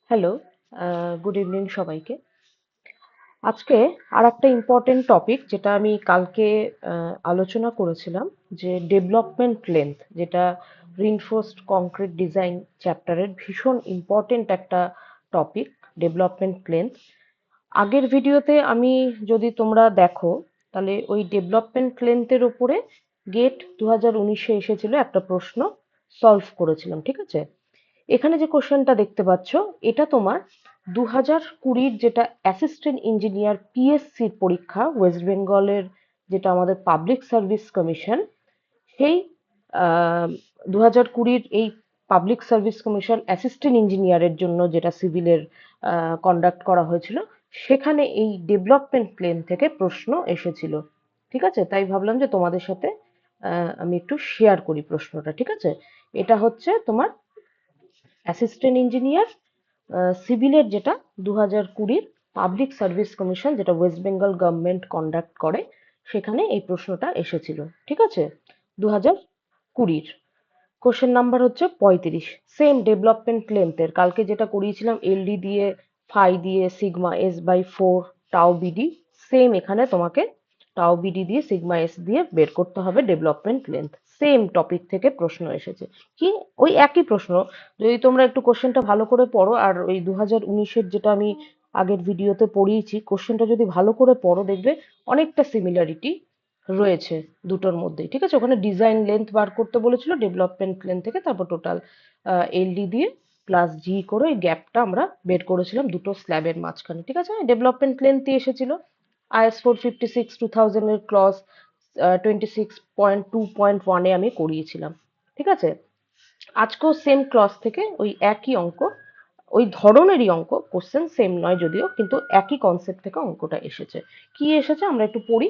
Hello, good evening সবাইকে। আজকে আরেকটা ইম্পর্টেন্ট টপিক যেটা আমি কালকে আলোচনা করেছিলাম, যে ডেভেলপমেন্ট লেন্থ, যেটা রিইনফোর্সড কংক্রিট ডিজাইন চ্যাপ্টারের ভীষণ ইম্পর্টেন্ট একটা টপিক, ডেভেলপমেন্ট লেন্থ। আগের ভিডিওতে আমি, যদি তোমরা দেখো, তাহলে ওই ডেভেলপমেন্ট লেন্থের উপরে গেট 2019-এ এসেছিল একটা প্রশ্ন, সলভ করেছিলাম, ঠিক আছে? এখানে যে কোশ্চেনটা দেখতে পাচ্ছ, এটা তোমার 2020-র যেটা অ্যাসিস্ট্যান্ট ইঞ্জিনিয়ার পিএসসির পরীক্ষা, ওয়েস্ট বেঙ্গলের, যেটা আমাদের পাবলিক সার্ভিস কমিশন, সেই 2020-র এই পাবলিক সার্ভিস কমিশন অ্যাসিস্ট্যান্ট ইঞ্জিনিয়ারের জন্য যেটা সিভিলের কন্ডাক্ট করা হয়েছিল, সেখানে এই ডেভেলপমেন্ট প্লেন থেকে প্রশ্ন এসেছিল। ঠিক আছে, তাই ভাবলাম যে তোমাদের সাথে আমি একটু শেয়ার করি প্রশ্নটা। ঠিক আছে, এটা হচ্ছে তোমার অ্যাসিস্ট্যান্ট ইঞ্জিনিয়ার সিভিলের, যেটা 2020-র পাবলিক সার্ভিস কমিশন, যেটা ওয়েস্ট বেঙ্গল গভর্নমেন্ট কন্ডাক্ট করে, সেখানে এই প্রশ্নটা এসেছিল। ঠিক আছে, 2020-র কোশ্চেন নাম্বার হচ্ছে 35। সেম ডেভেলপমেন্ট লেন্থের, কালকে যেটা করিয়েছিলাম এলডি দিয়ে, ফাই দিয়ে, সিগমা এস বাই 4, টাও বিডি, সেম এখানে তোমাকে টাও বিডি দিয়ে, সিগমা এস দিয়ে বের করতে হবে ডেভেলপমেন্ট লেন্থ। সেম টপিক থেকে প্রশ্ন এসেছে, কি ওই একই প্রশ্ন। যদি তোমরা একটু কোশ্চেনটা ভালো করে পড়ো, আর ওই 2019-এর যেটা আমি আগের ভিডিওতে পড়িয়েছি, কোশ্চেনটা যদি ভালো করে পড়ো, দেখবে অনেকটা সিমিলারিটি রয়েছে দুটোর মধ্যেই। ঠিক আছে, ওখানে ডিজাইন লেন্থ বার করতে বলেছিল ডেভেলপমেন্ট লেন্থ থেকে, তারপর টোটাল এলডি দিয়ে প্লাস জি করে ওই গ্যাপটা আমরা বের করেছিলাম দুটো স্ল্যাবের মাঝখানে। ঠিক আছে, ডেভেলপমেন্ট লেন্থই এসেছিল। আইএস 456 2000-এর ক্লজ 26.2.1-এ আমি করিয়েছিলাম। ঠিক আছে, আজকেও সেম ক্লজ থেকে ওই একই অঙ্ক, ওই ধরনেরই অঙ্ক, কোশ্চেন সেম নয় যদিও, কিন্তু একই কনসেপ্ট থেকে অঙ্কটা এসেছে। কি এসেছে আমরা একটু পড়ি।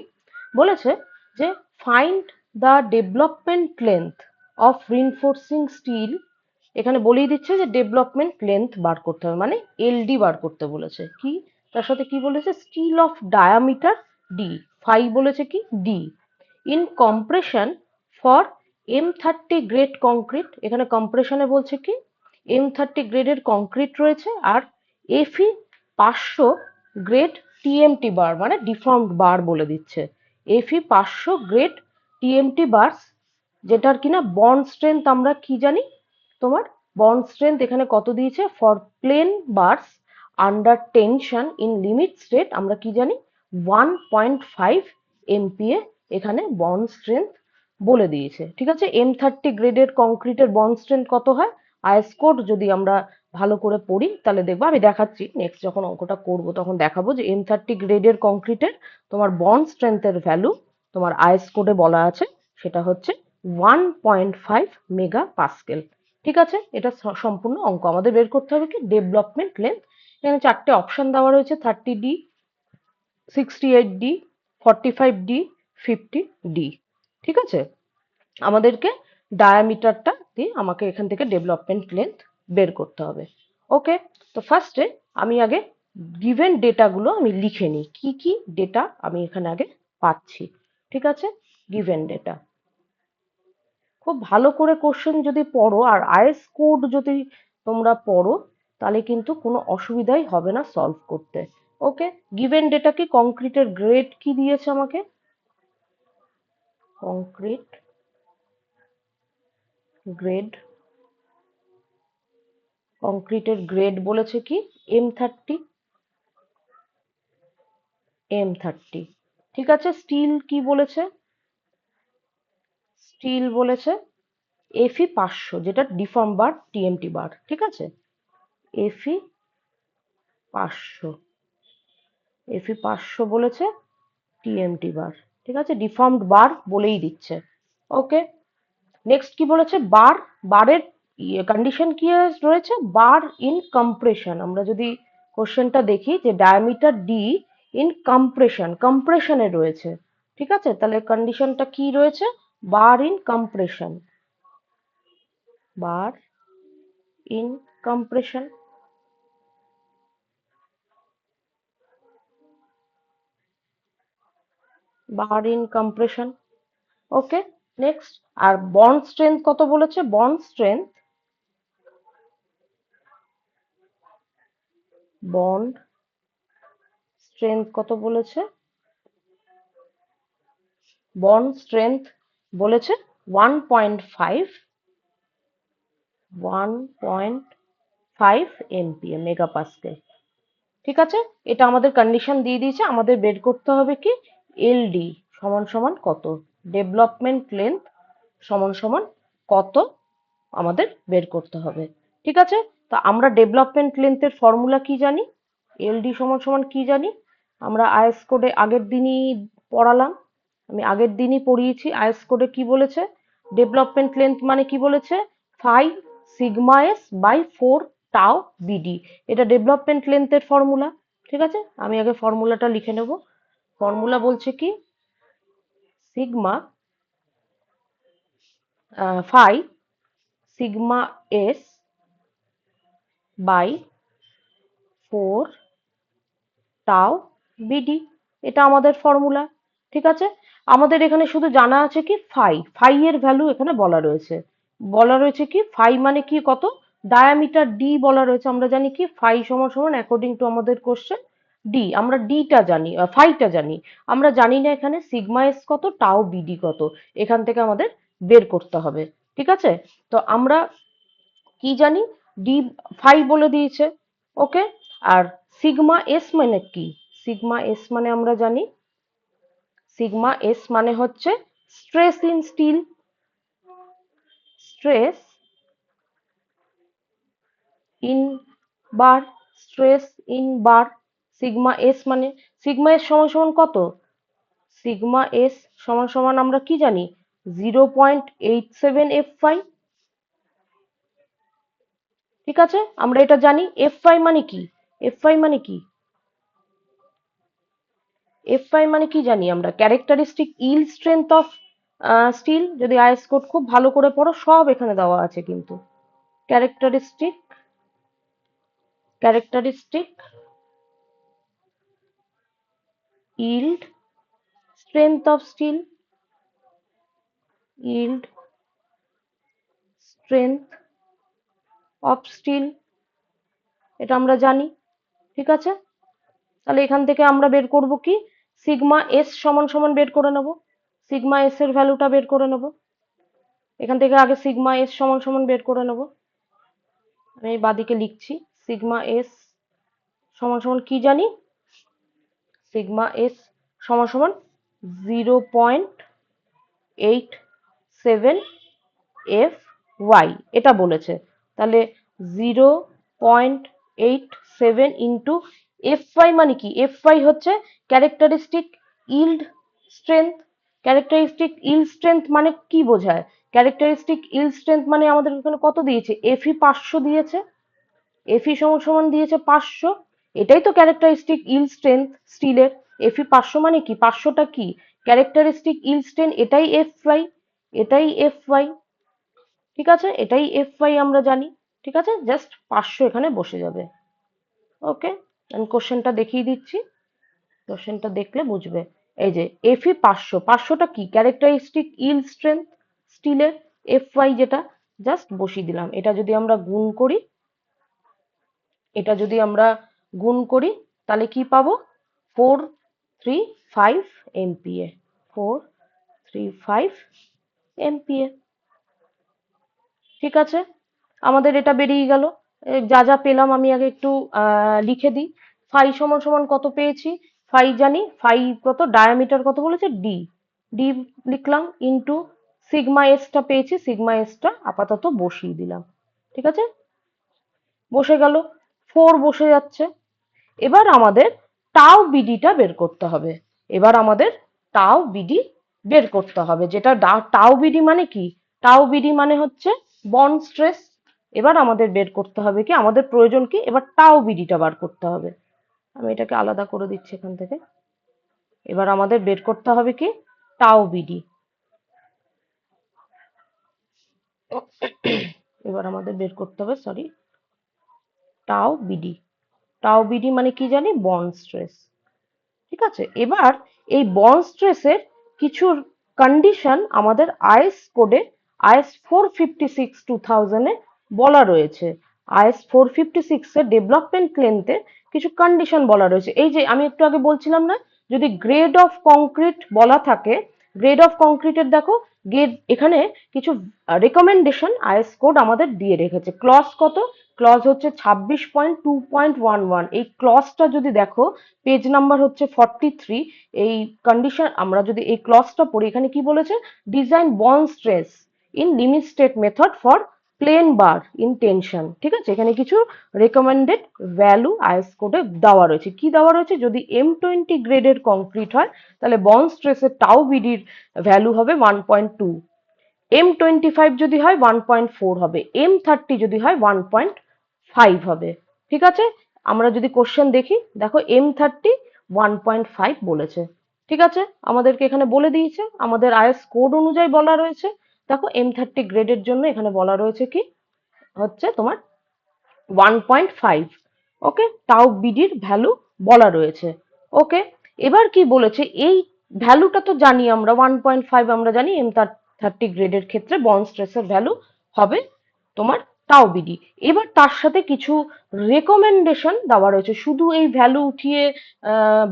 বলেছে যে find the development length of reinforcing steel. এখানে বলেই দিচ্ছে যে ডেভেলপমেন্ট লেন্থ বার করতে হবে, মানে এলডি বার করতে বলেছে। কি তার সাথে কি বলেছে, steel of diameter D, phi বলেছে কি D, in compression for M30 grade concrete. এখানে কম্প্রেশনে বলছে কি M30 গ্রেডের কংক্রিট রয়েছে, আর এফি 500 গ্রেড টিএমটি বার, মানে ডিফর্মড বার বলে দিচ্ছে। এফি 500 গ্রেড টিএমটি বার, যেটার কিনা বন্ড স্ট্রেংথ আমরা কি জানি, তোমার বন্ড স্ট্রেংথ এখানে কত দিয়েছে, for plain bars under tension in limit state আমরা কি জানি, 1.5 এমপিএ এখানে বন্ড স্ট্রেংথ বলে দিয়েছে। ঠিক আছে, M30 গ্রেডের কংক্রিটের বন্ড স্ট্রেংথ কত হয়, আইএস কোড যদি আমরা ভালো করে পড়ি তাহলে দেখবো, আমি দেখাচ্ছি নেক্সট যখন অঙ্কটা করব তখন দেখাবো, যে M30 গ্রেডের কংক্রিটের তোমার বন্ড স্ট্রেংথের ভ্যালু তোমার আইএস কোডে বলা আছে, সেটা হচ্ছে 1.5 মেগা পাস্কেল। ঠিক আছে, এটা সম্পূর্ণ অঙ্ক আমাদের বের করতে হবে কি ডেভেলপমেন্ট লেন্থ। এখানে চারটে অপশন দেওয়া রয়েছে, 30D, 68D, 45D, 50D। ঠিক আছে, আমাদেরকে ডায়ামিটারটা দিয়ে আমাকে এখান থেকে ডেভেলপমেন্ট লেন্থ বের করতে হবে। ওকে, তো ফার্স্টে আমি আগে গিভেন ডেটাগুলো আমি লিখে নিই, কি কি ডেটা আমি এখানে আগে পাচ্ছি। ঠিক আছে, গিভেন ডেটা খুব ভালো করে কোশ্চেন যদি পড়ো আর আইএস কোড যদি তোমরা পড়ো, তাহলে কিন্তু কোনো অসুবিধাই হবে না সলভ করতে। ওকে, গিভেন ডেটা কি, কংক্রিটের গ্রেড কি দিয়েছে আমাকে, কংক্রিট গ্রেড, কংক্রিটের গ্রেড বলেছে কি M30, M30। ঠিক আছে, স্টিল কি বলেছে, স্টিল বলেছে এফি 500, যেটা ডিফর্ম বার টিএমটি বার। ঠিক আছে, এফি 500, এফি 500 বলেছে টিএমটি বার। ঠিক আছে, ডিফর্মড বার বলেই দিচ্ছে। ওকে, নেক্সট কি বলেছে, বার, বারের কন্ডিশন কি রয়েছে, বার ইন কম্প্রেশন। আমরা যদি কোশ্চেনটা দেখি, যে ডায়ামিটার ডি ইন কম্প্রেশন, কম্প্রেশনে রয়েছে। ঠিক আছে, তাহলে কন্ডিশনটা কি রয়েছে, bar in compression, bar in compression. Bar in compression. Okay, next, আর বন্ড স্ট্রেংথ কত বলেছে, বন্ড স্ট্রেংথ বন্ড স্ট্রেংথ কত বলেছে? বন্ড স্ট্রেংথ বলেছে 1.5 MPa মেগাপাস্কেল। ঠিক আছে, এটা আমাদের কন্ডিশন দিয়ে দিয়েছে। আমাদের বের করতে হবে কি এলডি সমান সমান কত, ডেভেলপমেন্ট লেন্থ সমান সমান কত আমাদের বের করতে হবে। ঠিক আছে, তো আমরা ডেভেলপমেন্ট লেন্থের ফর্মুলা কি জানি, এলডি সমান সমান কি জানি, আমরা আইএস কোডে আগের দিনই পড়ালাম, আমি আগের দিনই পড়িয়েছি। আইএস কোডে কি বলেছে, ডেভেলপমেন্ট লেন্থ মানে কি বলেছে, 5 সিগমা এস বাই 4 টাও বিডি, এটা ডেভেলপমেন্ট লেন্থের ফর্মুলা। ঠিক আছে, আমি আগে ফর্মুলাটা লিখে নেব। ফর্মুলা বলছে কি সিগমা 5 সিগমা এস বাই 4 টাও বিডি, এটা আমাদের ফর্মুলা। ঠিক আছে, আমাদের এখানে শুধু জানা আছে কি ফাই এর ভ্যালু এখানে বলা রয়েছে কি ফাই মানে কি কত, ডায়ামিটার ডি বলা রয়েছে। আমরা জানি কি ফাই সমান সমান অ্যাকর্ডিং টু আমাদের কোশ্চেন ডি, আমরা ডিটা জানি, ফাইটা জানি, আমরা জানি না এখানে সিগমা এস কত টাও বিডি কত, এখান থেকে আমাদের বের করতে হবে। ঠিক আছে, তো আমরা কি জানি, ডি ফাই বলে দিয়েছে। ওকে, আর সিগমা এস মানে কি, সিগমা এস মানে আমরা জানি সিগমা এস মানে হচ্ছে stress in steel, stress in bar, stress in bar. Sigma S মানে, সিগমা এস সমান সমান কত, সিগমা এস সমান সমান আমরা কি জানি 0.87 F5। ঠিক আছে, আমরা এটা জানি। F5 মানে কি, F5 মানে কি, F5 মানে কি জানি আমরা, characteristic yield strength of steel. যদি আইএস কোড খুব ভালো করে পড়ো, সব এখানে দেওয়া আছে কিন্তু। Characteristic characteristic yield strength of steel, yield strength of steel, এটা আমরা জানি। ঠিক আছে, তাহলে এখান থেকে আমরা বের করব কি সিগমা এস সমান সমান বের করে নেব, সিগমা এস এর ভ্যালুটা বের করে নেব। এখান থেকে আগে সিগমা এস সমান সমান বের করে নেব। আমি বাদিকে লিখছি, সিগমা এস সমান সমান কি জানি, সিগমা এস সমান সমান 0.87 F এটা বলেছে। তাহলে 0.87 ইন্টু F5 মানে কি, F5 হচ্ছে characteristic yield strength. Characteristic yield strength মানে কি বোঝায়, ক্যারেক্টারিস্টিক ইল্ড স্ট্রেংথ মানে আমাদের এখানে কত দিয়েছে, এফই 500 দিয়েছে, এফই সমান সমান দিয়েছে 500, এটাই তো ক্যারেক্টারিস্টিক ইল্ড স্ট্রেংথ স্টিলের। এফই 500 মানে কি, 500টা কি ক্যারেক্টারিস্টিক ইল্ড স্ট্রেংথ, এটাই F5, এটাই F5। ঠিক আছে, এটাই F5 আমরা জানি। ঠিক আছে, জাস্ট 500 এখানে বসে যাবে। ওকে, আমি কোশ্চেনটা দেখিয়ে দিচ্ছি, কোশ্চেনটা দেখলে বুঝবে। এই যে এফই 500, 500টা কি ক্যারেক্টারিস্টিক ইল্ড স্ট্রেংথ স্টিলের, F5 যেটা, জাস্ট বসিয়ে দিলাম। এটা যদি আমরা গুণ করি তাহলে কি পাবো, 435 MPa, 435 MPa। ঠিক আছে, আমাদের এটা বেরিয়ে গেল। যা যা পেলাম আমি আগে একটু লিখে দিই। ফাই সমান সমান কত পেয়েছি, ফাই জানি, ফাই কত, ডায়ামিটার কত বলেছে ডি, ডি লিখলাম, ইন্টু সিগমা এসটা পেয়েছি, সিগমা এসটা আপাতত বসিয়ে দিলাম। ঠিক আছে, বসে গেল, 4 বসে যাচ্ছে। এবার আমাদের টাও বিডিটা বের করতে হবে। এবার আমাদের টাও বিডি বের করতে হবে, যেটা টাও বিডি মানে কি, টাও বিডি মানে হচ্ছে বন্ড স্ট্রেস। এবার আমাদের বের করতে হবে কি, আমাদের প্রয়োজন কি, এবার টাও বিডিটা বার করতে হবে। আমি এটাকে আলাদা করে দিচ্ছি এখান থেকে। এবার আমাদের বের করতে হবে কি টাও বিডি। এবার আমাদের বের করতে হবে, সরি, টাও বিডি। টাও বিডি মানে কি জানি, বন্ড স্ট্রেস। ঠিক আছে, এবার এই বন্ড স্ট্রেসের কিছু কন্ডিশন আমাদের আইএস কোডে, আইএস 456/2000 এ বলা রয়েছে। আইএস 456 এর ডেভেলপমেন্ট লেন্থে কিছু কন্ডিশন বলা রয়েছে। এই যে আমি একটু আগে বলছিলাম না, যদি গ্রেড অফ কংক্রিট বলা থাকে, গ্রেড অফ কংক্রিটের দেখো গ্রেড, এখানে কিছু রেকমেন্ডেশন আইএস কোড আমাদের দিয়ে রেখেছে। ক্লজ কত? ক্লজ হচ্ছে 26.2.11। এই ক্লজটা যদি দেখো, পেজ নাম্বার হচ্ছে 43। এই কন্ডিশন আমরা যদি এই ক্লজটা পড়ি, এখানে কি বলেছে? Design bond stress in limit state method for plain bar in tension. ঠিক আছে, এখানে কিছু রেকমেন্ডেড ভ্যালু আইএস কোডে দেওয়া রয়েছে। কি দেওয়া রয়েছে? যদি M20 গ্রেডের কংক্রিট হয়, তাহলে বন্ড স্ট্রেসের টাউ বিডির ভ্যালু হবে 1.2। M25 যদি হয় 1.4 হবে, M30 যদি হয় 1.5 হবে। ঠিক আছে, আমরা যদি কোশ্চেন দেখি, দেখো M30 1.5 বলেছে। ঠিক আছে, আমাদেরকে এখানে বলে দিয়েছে, আমাদের আইএস কোড অনুযায়ী বলা রয়েছে। দেখো M30 গ্রেডের জন্য এখানে বলা রয়েছে কি হচ্ছে তোমার 1.5। ওকে, তাও বিডির ভ্যালু বলা রয়েছে। ওকে, এবার কি বলেছে? এই ভ্যালুটা তো জানি আমরা, 1.5 আমরা জানি M30 গ্রেডের ক্ষেত্রে বন্ড স্ট্রেসের ভ্যালু হবে তোমার তাও বিডি। এবার তার সাথে কিছু রেকমেন্ডেশন দেওয়া রয়েছে। শুধু এই ভ্যালু উঠিয়ে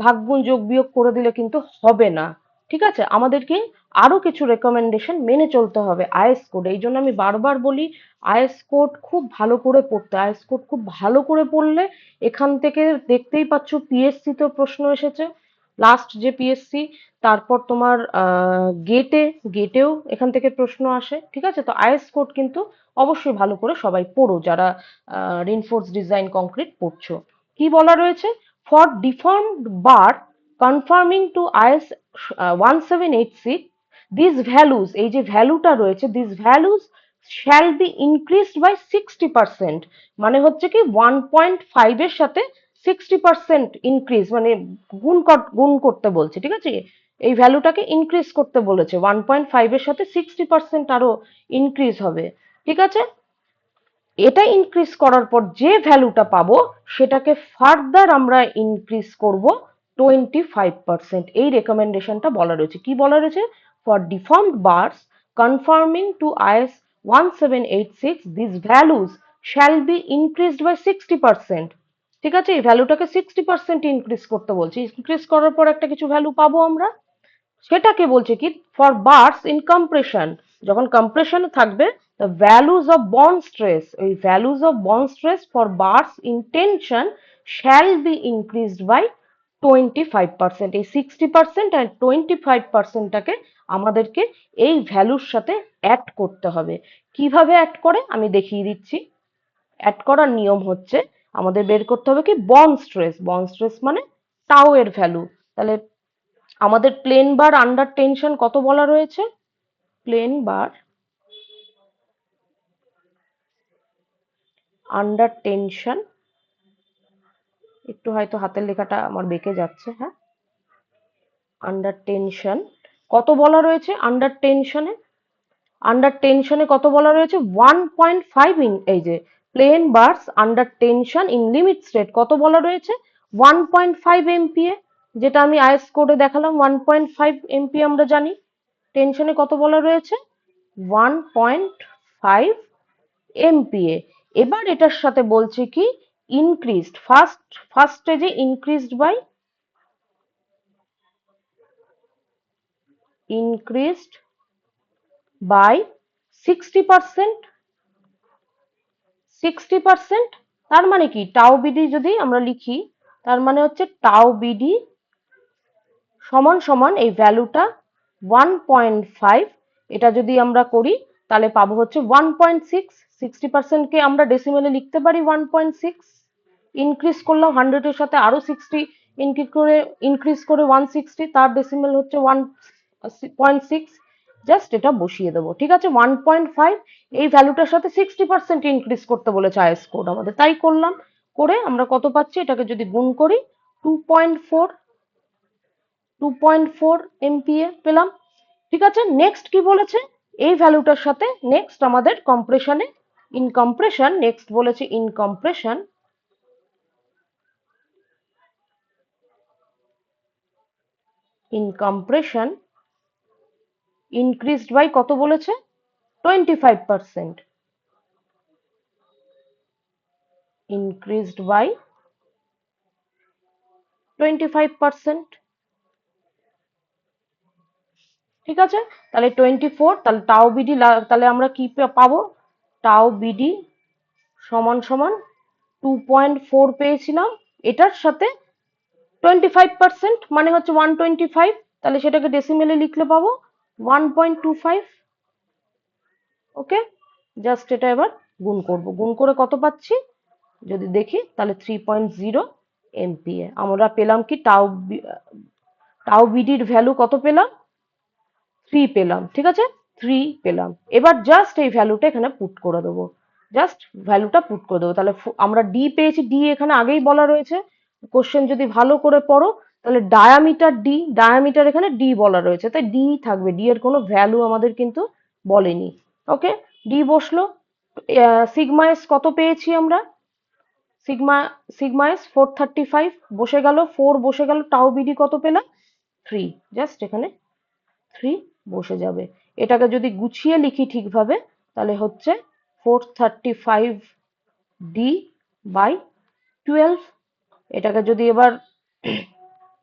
ভাগগুণ যোগ বিয়োগ করে দিলে কিন্তু হবে না। ঠিক আছে, আমাদেরকে আরো কিছু রেকমেন্ডেশন মেনে চলতে হবে আইএস কোডে। এই জন্য আমি বারবার বলি, আইএস কোড খুব ভালো করে পড়তে। আইএস কোড খুব ভালো করে পড়লে এখান থেকে দেখতেই পাচ্ছ পিএসসি তো প্রশ্ন এসেছে, লাস্ট যে পিএসসি, তারপর তোমার গেটেও এখান থেকে প্রশ্ন আসে। ঠিক আছে, তো আইএস কোড কিন্তু অবশ্যই ভালো করে সবাই পড়ো, যারা রিনফোর্স ডিজাইন কংক্রিট পড়ছো। কি বলা রয়েছে? For deformed bar conforming to IS 1786, this values, এই যে ভ্যালুটা রয়েছে, this values shall be increased by 60%। মানে হচ্ছে কি 1.5 এর সাথে 60% ইনক্রিজ, মানে গুণ করতে বলছে। ঠিক আছে, এই ভ্যালুটাকে ইনক্রিজ করতে বলেছে, 1.5 এর সাথে 60% আরো ইনক্রিজ হবে। ঠিক আছে, এটা ইনক্রিজ করার পর যে ভ্যালুটা পাবো, সেটাকে ফার্দার আমরা ইনক্রিজ করব 25%। এই রেকমেন্ডেশনটা বলা রয়েছে। কি বলা রয়েছে? For deformed bars conforming to IS 1786, this values shall be increased by 60%। ঠিক আছে, এই ভ্যালুটাকে 60% ইনক্রিজ করতে বলছি। ইনক্রিজ করার পর একটা কিছু ভ্যালু পাবো আমরা, সেটাকে বলছে কি ফর বার্স ইন কম্প্রেশন, যখন কম্প্রেশনে থাকবে, the values of bond stress, ওই values of bond stress for bars in tension shall be increased by 25%। এই 60% আর 25%টাকে আমাদেরকে এই ভ্যালুর সাথে অ্যাড করতে হবে। কিভাবে অ্যাড করে আমি দেখিয়ে দিচ্ছি। অ্যাড করার নিয়ম হচ্ছে, আমাদের বের করতে হবে কি বন্ড স্ট্রেস। বন্ড স্ট্রেস মানে টাও এর ভ্যালু। তাহলে আমাদের প্লেন বার আন্ডার টেনশন কত বলা রয়েছে? প্লেন বার আন্ডার টেনশন, একটু হয়তো হাতের লেখাটা আমার বেঁকে যাচ্ছে, হ্যাঁ, আন্ডার টেনশন কত বলা রয়েছে? আন্ডার টেনশনে কত বলা রয়েছে? 1.5 ইন, এই যে plain bars under tension in limit state কত বলা রয়েছে? 1.5 এমপিএ, যেটা আমি আইএস কোডে দেখালাম 1.5 এমপিএ আমরা জানি। টেনশনে কত বলা রয়েছে? 1.5 এমপিএ। এবার এটার সাথে বলছে কি ইনক্রিজড, ফার্স্ট স্টেজে ইনক্রিজড বাই 60%। 60%, তার মানে কি টাও বিডি যদি আমরা লিখি, তার মানে হচ্ছে টাও বিডি সমান সমান এই ভ্যালুটা 1.5, এটা যদি আমরা করি তাহলে পাবো হচ্ছে 1.6। 60%কে আমরা ডেসিমেলে লিখতে পারি 1.6। ইনক্রিজ করলাম 100 এর সাথে আরো 60 ইনক্রিজ করে 160, তার ডেসিমেল হচ্ছে 1.6। জাস্ট এটা বসিয়ে দেবো। ঠিক আছে, 1.5 এই ভ্যালুটার সাথে 60% ইনক্রিজ করতে বলেছে আইএস কোড আমাদের, তাই করলাম। করে আমরা কত পাচ্ছি? এটাকে যদি গুণ করি 2.4, 2.4 এমপিএ পেলাম। ঠিক আছে, নেক্সট কি বলেছে? এই ভ্যালুটার সাথে নেক্সট আমাদের কম্প্রেশনে, ইন কম্প্রেশন নেক্সট বলেছে, ইন কম্প্রেশন ইনক্রিজড বাই কত বলেছে? 25%। increased by 25%। ঠিক আছে, তাহলে 24, তাহলে টাও বিডি, তাহলে আমরা কি পাবো, টাও বিডি সমান সমান 2.4 পেয়েছিলাম, এটার সাথে 25% মানে হচ্ছে 125, তাহলে সেটাকে ডেসিমেলে লিখলে পাবো 1.25। ওকে, জাস্ট এটা এবার গুণ করব, গুণ করে কত পাচ্ছি যদি দেখি, তাহলে 3.0 এমপিএ আমরা পেলাম। কি টাও টাও বিডির ভ্যালু কত পেলাম, 3 পেলাম। ঠিক আছে, 3 পেলাম। এবার জাস্ট এই ভ্যালুটা এখানে পুট করে দেবো, জাস্ট ভ্যালুটা পুট করে দেবো। তাহলে আমরা ডি পেয়েছি, ডি এখানে আগেই বলা রয়েছে, কোশ্চেন যদি ভালো করে পড়ো তাহলে ডায়ামিটার ডি, ডায়ামিটার এখানে ডি বলা রয়েছে, তাই ডি থাকবে, ডি এর কোনো ভ্যালু আমাদের কিন্তু বলেনি। ওকে, ডি বসলো। সিগমা এস কত পেয়েছি আমরা, সিগমা সিগমা এস 435 বসে গেল, 4 বসে গেল। টাও বিডি কত পেলাম, 3, জাস্ট এখানে 3 বসে যাবে। এটাকে যদি গুছিয়ে লিখি ঠিকভাবে তাহলে হচ্ছে 435 ডি বাই 12। এটাকে যদি এবার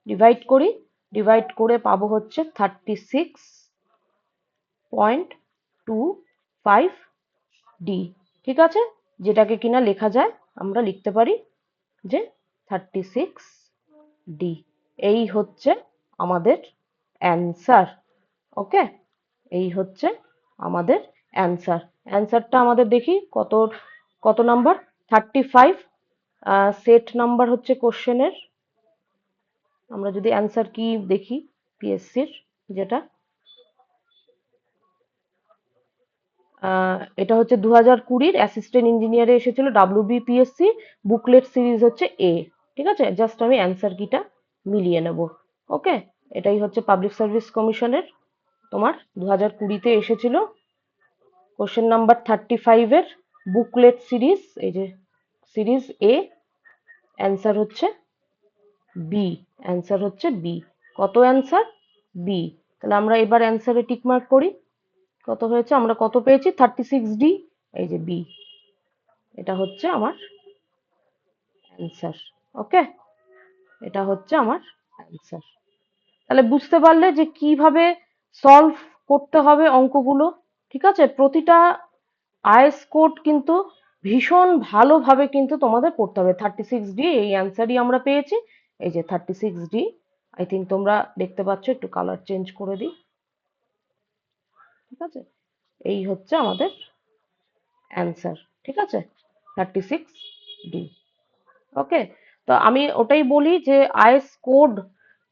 ডিভাইড করি, ডিভাইড করে পাবো হচ্ছে 36.25 ডি। ঠিক আছে, যেটাকে কিনা লেখা যায়, আমরা লিখতে পারি যে 36 ডি। এই হচ্ছে আমাদের অ্যান্সার। ওকে, এই হচ্ছে আমাদের অ্যান্সার। অ্যান্সারটা আমাদের দেখি কত, কত নাম্বার, 35 সেট নাম্বার হচ্ছে কোশ্চেনের। আমরা যদি অ্যান্সার কি দেখি পিএসসির, যেটা এটা হচ্ছে 2020 অ্যাসিস্ট্যান্ট ইঞ্জিনিয়ারে এসেছিল WBPSC, বুকলেট সিরিজ হচ্ছে এ। ঠিক আছে, জাস্ট আমি অ্যান্সার কিটা মিলিয়ে নেব। ওকে, এটাই হচ্ছে পাবলিক সার্ভিস কমিশনের, তোমার 2020-তে এসেছিল, কোশ্চেন নাম্বার 35 এর বুকলেট সিরিজ, এই যে সিরিজ এ, অ্যান্সার হচ্ছে বি, অ্যান্সার হচ্ছে বি। কত অ্যান্সার, বি। তাহলে আমরা এবার অ্যান্সারে টিক মার্ক করি, কত হয়েছে, আমরা কত পেয়েছি, 36 ডি, এই যে বি, এটা হচ্ছে আমার অ্যান্সার। ওকে, এটা হচ্ছে আমার অ্যান্সার। তাহলে বুঝতে পারলে যে কিভাবে সলভ করতে হবে অঙ্কগুলো। ঠিক আছে, প্রতিটা আইএস কোড কিন্তু ভীষণ ভালোভাবে কিন্তু তোমাদের পড়তে হবে। 36 ডি এই অ্যান্সারই আমরা পেয়েছি, এই যে 36 ডি। আই থিঙ্ক তোমরা দেখতে পাচ্ছ, একটু কালার চেঞ্জ করে দিই। ঠিক আছে, এই হচ্ছে আমাদের অ্যান্সার। ঠিক আছে, 36 ডি। ওকে, তো আমি ওটাই বলি যে আইএস কোড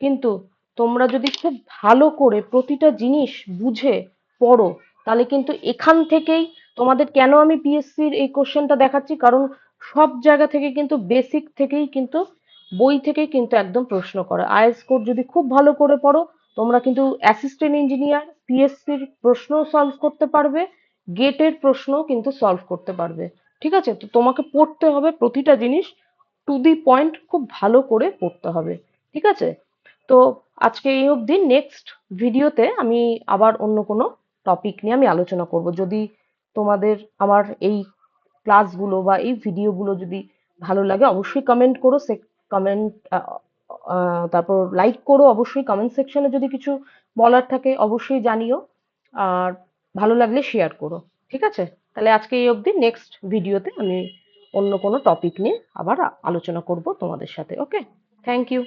কিন্তু তোমরা যদি খুব ভালো করে প্রতিটা জিনিস বুঝে পড়ো, তাহলে কিন্তু এখান থেকেই তোমাদের, কেন আমি পিএসসির এই কোশ্চেনটা দেখাচ্ছি, কারণ সব জায়গা থেকে কিন্তু বেসিক থেকেই কিন্তু বই থেকেই কিন্তু একদম প্রশ্ন করে। আইএস কোড যদি খুব ভালো করে পড়ো, তোমরা কিন্তু অ্যাসিস্ট্যান্ট ইঞ্জিনিয়ার পিএসসির প্রশ্ন সলভ করতে পারবে, গেটের প্রশ্ন কিন্তু সলভ করতে পারবে। ঠিক আছে, তো তোমাকে পড়তে হবে প্রতিটা জিনিস টু দি পয়েন্ট, খুব ভালো করে পড়তে হবে। ঠিক আছে, তো আজকে এই অবধি। নেক্সট ভিডিওতে আমি আবার অন্য কোনো টপিক নিয়ে আমি আলোচনা করব। যদি তোমাদের আমার এই ক্লাসগুলো বা এই ভিডিওগুলো যদি ভালো লাগে, অবশ্যই কমেন্ট করো, সে কমেন্ট, তারপর লাইক করো, অবশ্যই কমেন্ট সেকশনে যদি কিছু বলার থাকে অবশ্যই জানিও, আর ভালো লাগলে শেয়ার করো। ঠিক আছে, তাহলে আজকে এই অবধি। নেক্সট ভিডিওতে আমি অন্য কোনো টপিক নিয়ে আবার আলোচনা করব তোমাদের সাথে। ওকে, থ্যাংক ইউ।